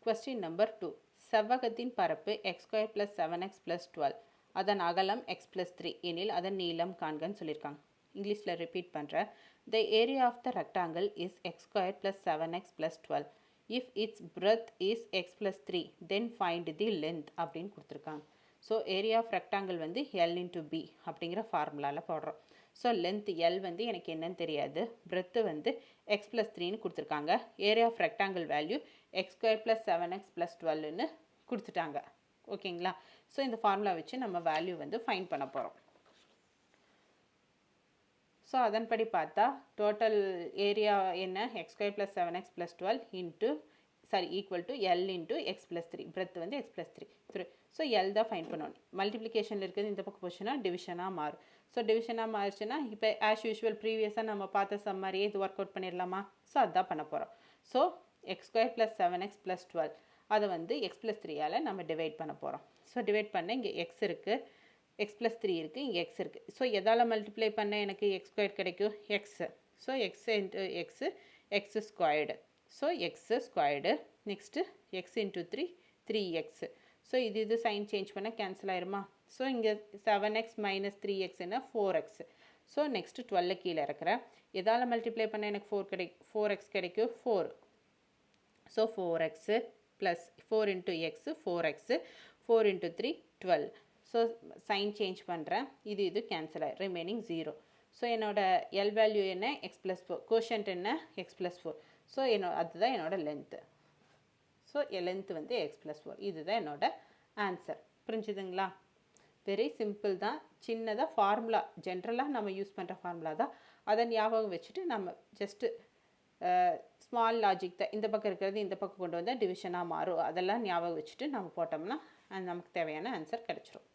Question number 2. செவ்வகத்தின் பரப்பு x² + 7x + 12 அதன் அகலம் x + 3 எனில் அதன் நீளம் காண்கன்னு சொல்லியிருக்காங்க. இங்கிலீஷில் ரிப்பீட் பண்ணுறேன். The area of the rectangle is x² + 7x + 12. If its breadth is x + 3, then find the length அப்படின்னு கொடுத்துருக்காங்க. ஸோ ஏரியா ஆஃப் ரெக்டாங்கிள் வந்து L into B அப்படிங்கிற ஃபார்முலாவில் போடுறோம். ஸோ லென்த் L வந்து எனக்கு என்னன்னு தெரியாது, பிரெத்து வந்து x + 3ன்னு கொடுத்துருக்காங்க. Area of rectangle value x² + 7x + 12ன்னு கொடுத்துட்டாங்க. ஓகேங்களா? ஸோ இந்த ஃபார்முலா வச்சு நம்ம வேல்யூ வந்து ஃபைண்ட் பண்ண போகிறோம். ஸோ அதன்படி பார்த்தா டோட்டல் ஏரியா என்ன, x² + 7x + 12 into equal to L into x + 3. Breadth வந்து x + 3. ஸோ L தான் ஃபைண்ட் பண்ணணும். மல்டிப்ளிகேஷனில் இருக்கிறது இந்த பக்கம் போச்சுன்னா டிவிஷனாக மாறும். ஸோ டிவிஷனாக மாறிச்சுன்னா இப்போ ஆஸ் யூஷுவல் ப்ரீவியஸாக நம்ம பார்த்த சம் மாதிரியே இது ஒர்க் அவுட் பண்ணிடலாமா? ஸோ அதுதான் பண்ண போகிறோம். ஸோ x² + 7x + 12 அதை வந்து x + 3ஆல் நம்ம டிவைட் பண்ண போகிறோம். ஸோ டிவைட் பண்ண இங்கே x இருக்குது, x + 3 இருக்குது, இங்கே x இருக்குது. ஸோ எதால் மல்டிப்ளை பண்ண எனக்கு x² கிடைக்கும்? x. So x into x squared. So x squared. Next x into 3 3x. So இது சைன் சேஞ்ச் பண்ண கேன்சல் ஆயிருமா? ஸோ இங்கே 7x - 3xன்னா 4x. ஸோ நெக்ஸ்ட்டு 12 கீழே இருக்கிறேன். எதால் மல்டிப்ளை பண்ண எனக்கு 4x கிடைக்கும்? 4. So 4x plus 4 into x 4x 4 into 3 12. So sign change பண்ணுறேன். இது கேன்சல் ஆகிடும். ரிமைனிங் 0. ஸோ என்னோடய எல் வேல்யூ என்ன? x + 4. கோஷன்ட் என்ன? x + 4. ஸோ அதுதான் என்னோடய லென்த்து. ஸோ லென்த்து வந்து x + 4. இதுதான் என்னோடய ஆன்சர். புரிஞ்சுதுங்களா? வெரி சிம்பிள் தான். சின்னதாக ஃபார்முலா ஜென்ரலாக நம்ம யூஸ் பண்ணுற ஃபார்முலா தான். அதை ஞாபகம் வச்சுட்டு நம்ம ஜஸ்ட்டு ஸ்மால் லாஜிக் தான். இந்த பக்கம் இருக்கிறது இந்த பக்கம் கொண்டு வந்தால் டிவிஷனாக மாறும். அதெல்லாம் ஞாபகம் வச்சுட்டு நம்ம போட்டோம்னா நமக்கு தேவையான ஆன்சர் கிடச்சிரும்.